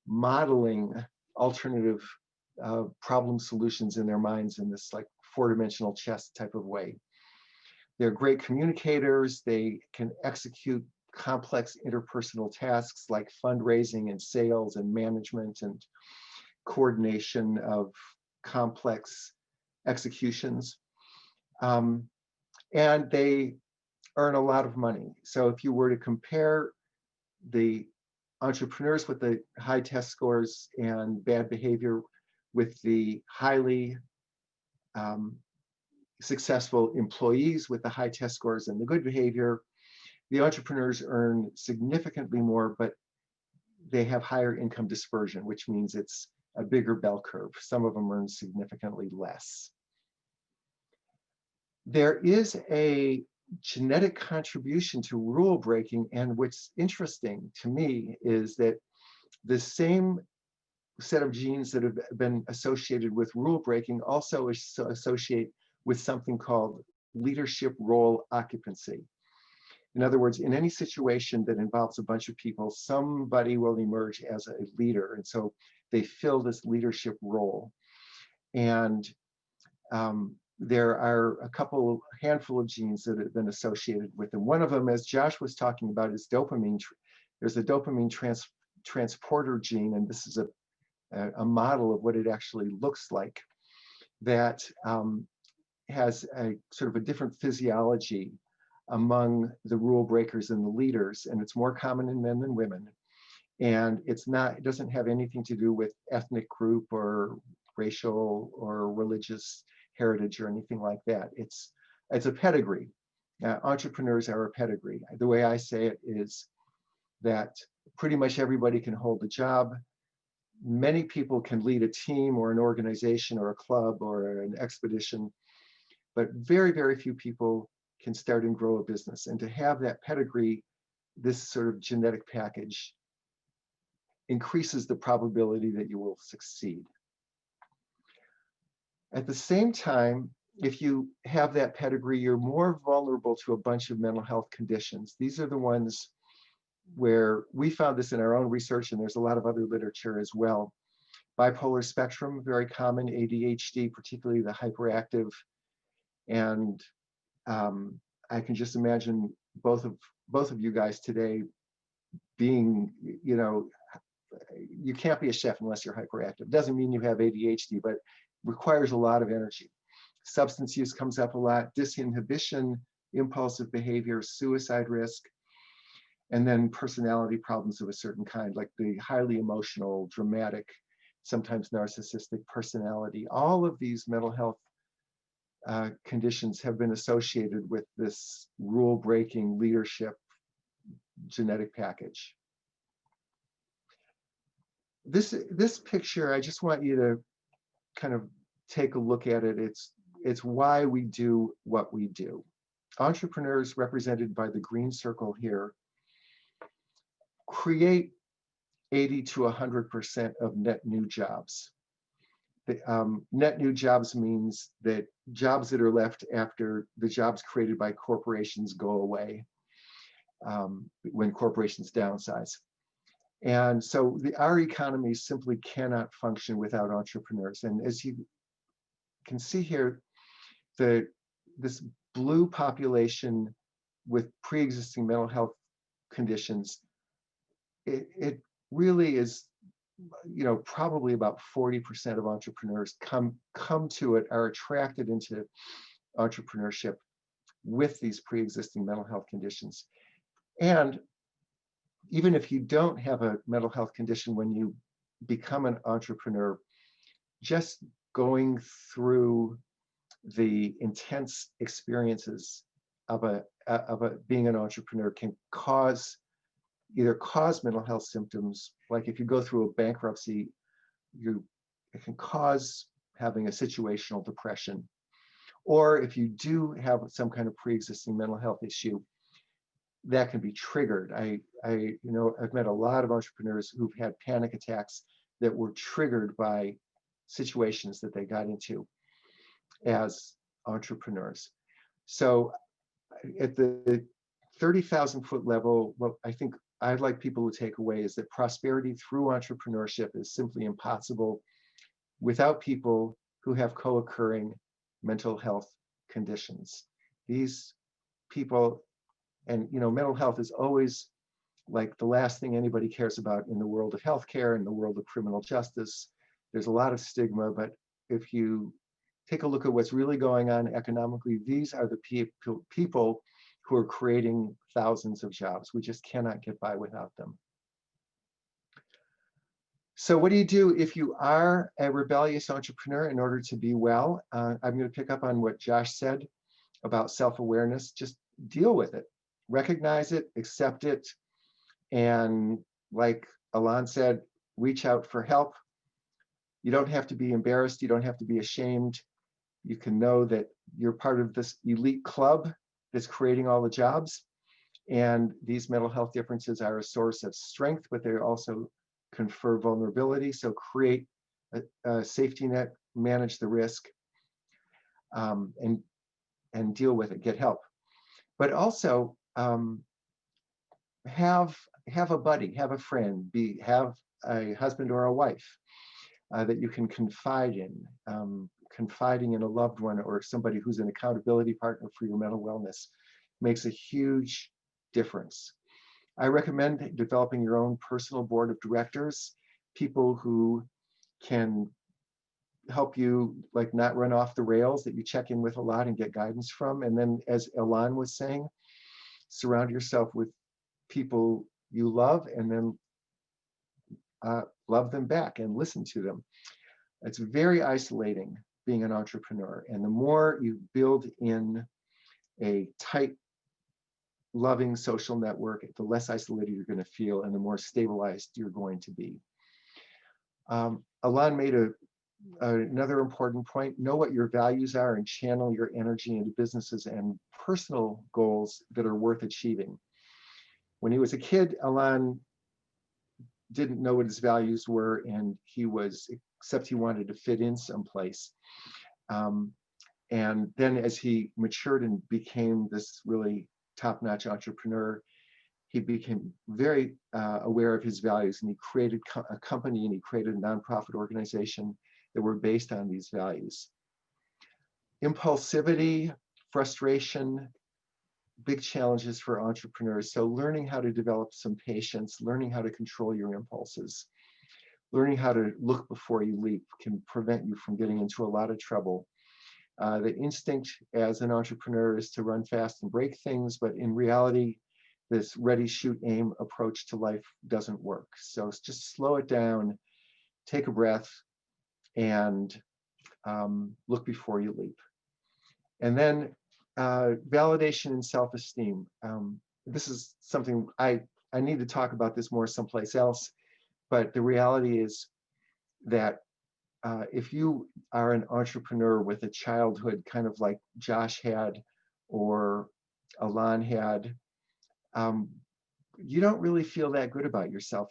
modeling alternative problem solutions in their minds in this like four-dimensional chess type of way. They're great communicators. They can execute complex interpersonal tasks like fundraising and sales and management and coordination of complex executions. And they earn a lot of money. So if you were to compare the entrepreneurs with the high test scores and bad behavior with the highly successful employees with the high test scores and the good behavior, the entrepreneurs earn significantly more, but they have higher income dispersion, which means it's a bigger bell curve. Some of them earn significantly less. There is a genetic contribution to rule breaking, and what's interesting to me is that the same set of genes that have been associated with rule breaking also associate with something called leadership role occupancy. In other words, in any situation that involves a bunch of people, somebody will emerge as a leader, and so they fill this leadership role. And there are a handful of genes that have been associated with them. One of them, as Josh was talking about, is dopamine. There's a dopamine transporter gene, and this is a model of what it actually looks like, that has a sort of a different physiology among the rule breakers and the leaders, and it's more common in men than women. And it doesn't have anything to do with ethnic group or racial or religious heritage or anything like that. It's a pedigree. Entrepreneurs are a pedigree. The way I say it is that pretty much everybody can hold a job. Many people can lead a team or an organization or a club or an expedition, but very, very few people can start and grow a business. And to have that pedigree, this sort of genetic package, increases the probability that you will succeed. At the same time, if you have that pedigree, you're more vulnerable to a bunch of mental health conditions. These are the ones where we found this in our own research, and there's a lot of other literature as well. Bipolar spectrum, very common, ADHD, particularly the hyperactive. And I can just imagine both of you guys today being, you can't be a chef unless you're hyperactive. Doesn't mean you have ADHD, but requires a lot of energy. Substance use comes up a lot, disinhibition, impulsive behavior, suicide risk, and then personality problems of a certain kind, like the highly emotional, dramatic, sometimes narcissistic personality. All of these mental health conditions have been associated with this rule-breaking leadership genetic package. This picture, I just want you to kind of take a look at it. It's why we do what we do. Entrepreneurs, represented by the green circle here, create 80 to 100% of net new jobs. Net new jobs means that jobs that are left after the jobs created by corporations go away, when corporations downsize. And so our economy simply cannot function without entrepreneurs. And as you can see here, this blue population with pre-existing mental health conditions, it really is, probably about 40% of entrepreneurs come to it, are attracted into entrepreneurship with these pre-existing mental health conditions. And even if you don't have a mental health condition when you become an entrepreneur, just going through the intense experiences of being an entrepreneur can either cause mental health symptoms, like if you go through a bankruptcy, it can cause having a situational depression. Or if you do have some kind of pre-existing mental health issue, that can be triggered. I've met a lot of entrepreneurs who've had panic attacks that were triggered by situations that they got into as entrepreneurs. So at the 30,000-foot level, what I think I'd like people to take away is that prosperity through entrepreneurship is simply impossible without people who have co-occurring mental health conditions. These people, and mental health is always like the last thing anybody cares about in the world of healthcare, in the world of criminal justice. There's a lot of stigma, but if you take a look at what's really going on economically, these are the people who are creating thousands of jobs. We just cannot get by without them. So what do you do if you are a rebellious entrepreneur in order to be well? I'm going to pick up on what Josh said about self-awareness. Just deal with it, recognize it, accept it, and like Alon said, reach out for help. You don't have to be embarrassed. You don't have to be ashamed. You can know that you're part of this elite club that's creating all the jobs. And these mental health differences are a source of strength, but they also confer vulnerability. So create a safety net, manage the risk, and deal with it, get help. But also have a buddy, have a friend, have a husband or a wife that you can confide in. Confiding in a loved one or somebody who's an accountability partner for your mental wellness makes a huge difference. I recommend developing your own personal board of directors, people who can help you like not run off the rails, that you check in with a lot and get guidance from. And then, as Alon was saying, surround yourself with people you love, and then love them back and listen to them. It's very isolating being an entrepreneur. And the more you build in a tight, loving social network, the less isolated you're going to feel and the more stabilized you're going to be. Alon made another important point: know what your values are and channel your energy into businesses and personal goals that are worth achieving. When he was a kid, Alon didn't know what his values were, and except he wanted to fit in someplace. And then as he matured and became this really top-notch entrepreneur, he became very aware of his values, and he created a company, and he created a nonprofit organization that were based on these values. Impulsivity, frustration, big challenges for entrepreneurs. So learning how to develop some patience, learning how to control your impulses, learning how to look before you leap can prevent you from getting into a lot of trouble. The instinct as an entrepreneur is to run fast and break things, but in reality, this ready, shoot, aim approach to life doesn't work. So just slow it down, take a breath, and look before you leap. And then validation and self-esteem. This is something I need to talk about this more someplace else, but the reality is that if you are an entrepreneur with a childhood kind of like Josh had or Alon had, you don't really feel that good about yourself.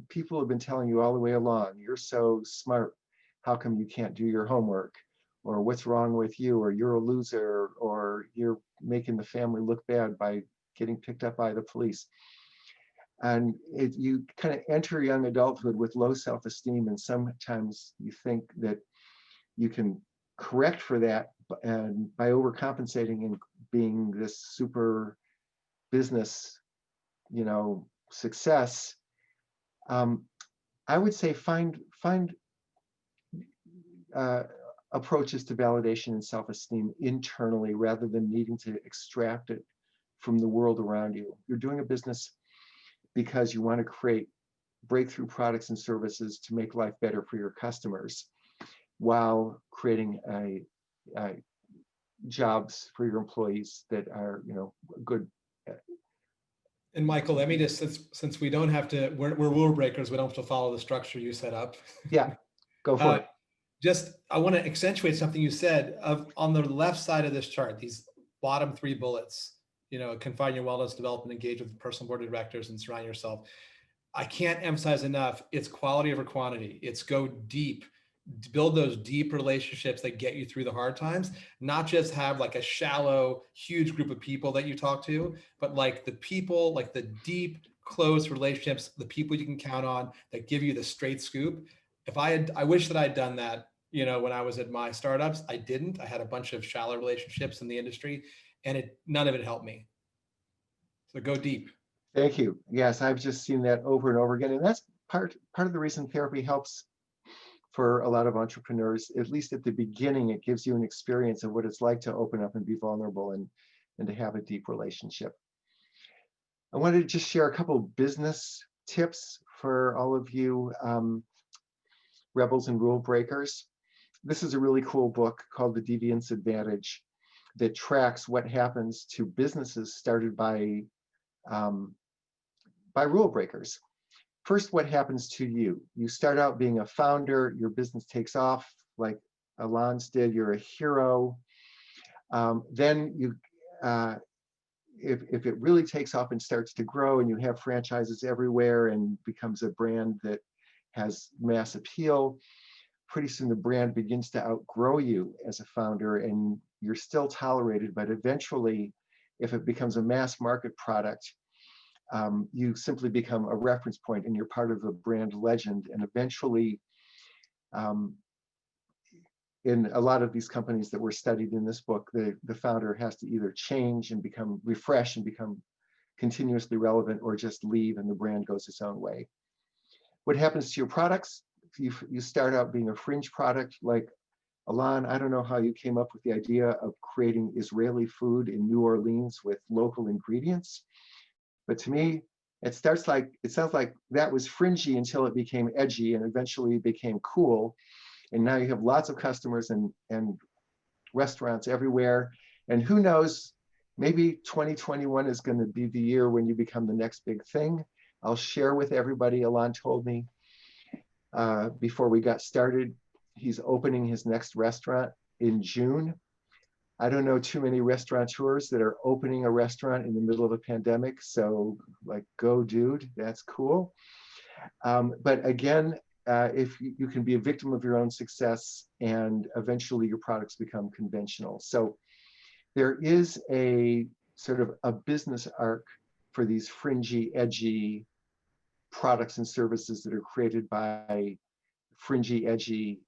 People have been telling you all the way along, you're so smart, how come you can't do your homework? Or what's wrong with you? Or you're a loser, or you're making the family look bad by getting picked up by the police. And you kind of enter young adulthood with low self-esteem, and sometimes you think that you can correct for that and by overcompensating and being this super business, success. I would say find approaches to validation and self-esteem internally rather than needing to extract it from the world around you. You're doing a business because you want to create breakthrough products and services to make life better for your customers while creating jobs for your employees that are, good. And Michael, let me just, since we don't have to, we're rule breakers, we don't have to follow the structure you set up. Yeah, go for it. I want to accentuate something you said on the left side of this chart, these bottom 3 bullets, confine your wellness, develop and engage with the personal board of directors and surround yourself. I can't emphasize enough, it's quality over quantity. It's go deep, build those deep relationships that get you through the hard times, not just have like a shallow, huge group of people that you talk to, but like the people, like the deep, close relationships, the people you can count on that give you the straight scoop. I wish that I'd done that, when I was at my startups. I didn't. I had a bunch of shallow relationships in the industry, and none of it helped me. So go deep. Thank you. Yes, I've just seen that over and over again, and that's part of the reason therapy helps for a lot of entrepreneurs. At least at the beginning, it gives you an experience of what it's like to open up and be vulnerable and to have a deep relationship. I wanted to just share a couple of business tips for all of you rebels and rule breakers. This is a really cool book called The Deviance Advantage that tracks what happens to businesses started by rule breakers. First, what happens to you? You start out being a founder, your business takes off like Alon's did, you're a hero. Then you, if it really takes off and starts to grow and you have franchises everywhere and becomes a brand that has mass appeal, pretty soon the brand begins to outgrow you as a founder and you're still tolerated, but eventually, if it becomes a mass market product, you simply become a reference point and you're part of the brand legend. And eventually, in a lot of these companies that were studied in this book, the founder has to either change and become refresh and become continuously relevant, or just leave and the brand goes its own way. What happens to your products? You start out being a fringe product like Alon. I don't know how you came up with the idea of creating Israeli food in New Orleans with local ingredients. But to me, it sounds like that was fringy until it became edgy and eventually became cool. And now you have lots of customers and restaurants everywhere. And who knows, maybe 2021 is going to be the year when you become the next big thing. I'll share with everybody, Alon told me before we got started, he's opening his next restaurant in June. I don't know too many restaurateurs that are opening a restaurant in the middle of a pandemic. So like, go dude, that's cool. But again, if you can be a victim of your own success and eventually your products become conventional. So there is a sort of a business arc for these fringy, edgy products and services that are created by fringy, edgy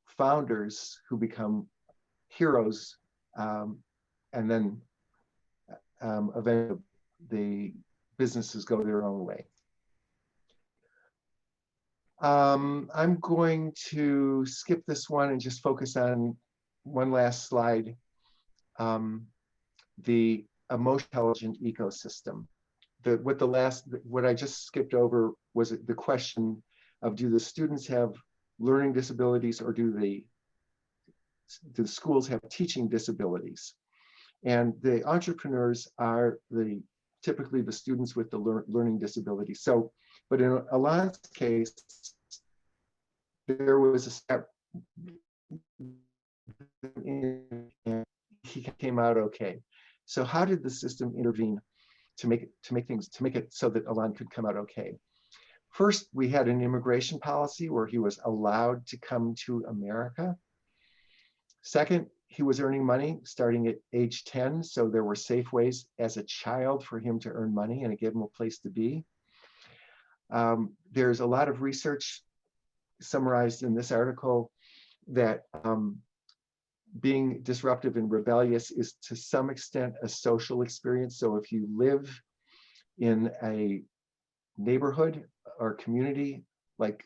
founders who become heroes. And then eventually the businesses go their own way. I'm going to skip this one and just focus on one last slide. The emotional intelligent ecosystem. What I just skipped over was the question of, do the students have learning disabilities or do the schools have teaching disabilities? And the entrepreneurs are typically the students with the learning disability. So, but in Alon's case, there was a step and he came out okay. So how did the system intervene to make it so that Alon could come out okay? First, we had an immigration policy where he was allowed to come to America. Second, he was earning money starting at age 10. So there were safe ways as a child for him to earn money and it gave him a place to be. There's a lot of research summarized in this article that being disruptive and rebellious is to some extent a social experience. So if you live in a neighborhood or community like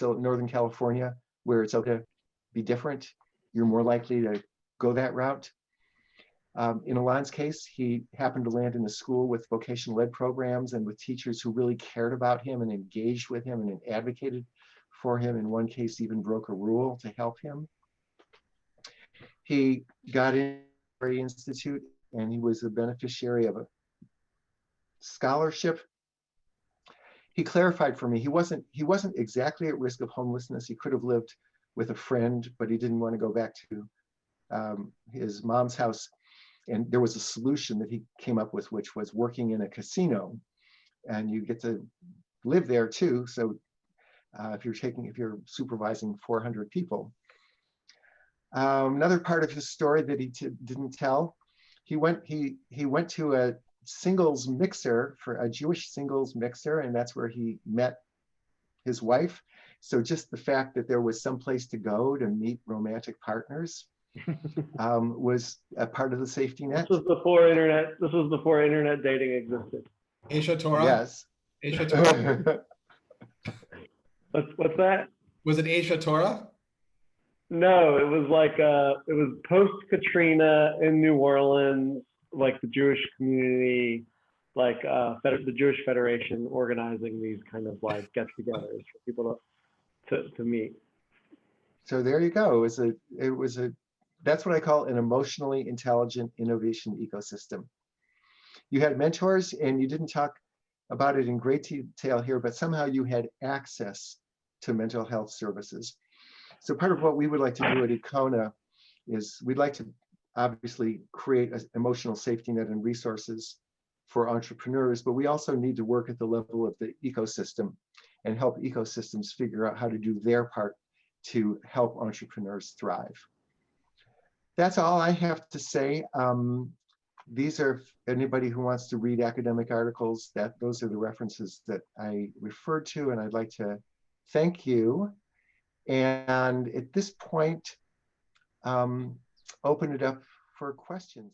Northern California, where it's okay to be different, you're more likely to go that route. In Alon's case, he happened to land in a school with vocational ed programs and with teachers who really cared about him and engaged with him and advocated for him. In one case, even broke a rule to help him. He got into the Institute and he was a beneficiary of a scholarship. He clarified for me, he wasn't exactly at risk of homelessness. He could have lived with a friend, but he didn't want to go back to his mom's house. And there was a solution that he came up with, which was working in a casino, and you get to live there too. So if you're supervising 400 people. Another part of his story that he didn't tell, he went to a singles mixer, for a Jewish singles mixer, and that's where he met his wife. So just the fact that there was some place to go to meet romantic partners was a part of the safety net. This was before internet. This was before internet dating existed. Aisha Torah? Yes. Aisha Torah? What's that? Was it Aisha Torah? No, it was like it was post Katrina in New Orleans, like the Jewish community, like the Jewish Federation organizing these kind of like get-togethers for people to meet. So there you go. That's what I call an emotionally intelligent innovation ecosystem. You had mentors, and you didn't talk about it in great detail here, but somehow you had access to mental health services. So part of what we would like to do at Econa is we'd like to obviously create an emotional safety net and resources for entrepreneurs, but we also need to work at the level of the ecosystem and help ecosystems figure out how to do their part to help entrepreneurs thrive. That's all I have to say. These are, anybody who wants to read academic articles, those are the references that I referred to, and I'd like to thank you. And at this point, open it up for questions.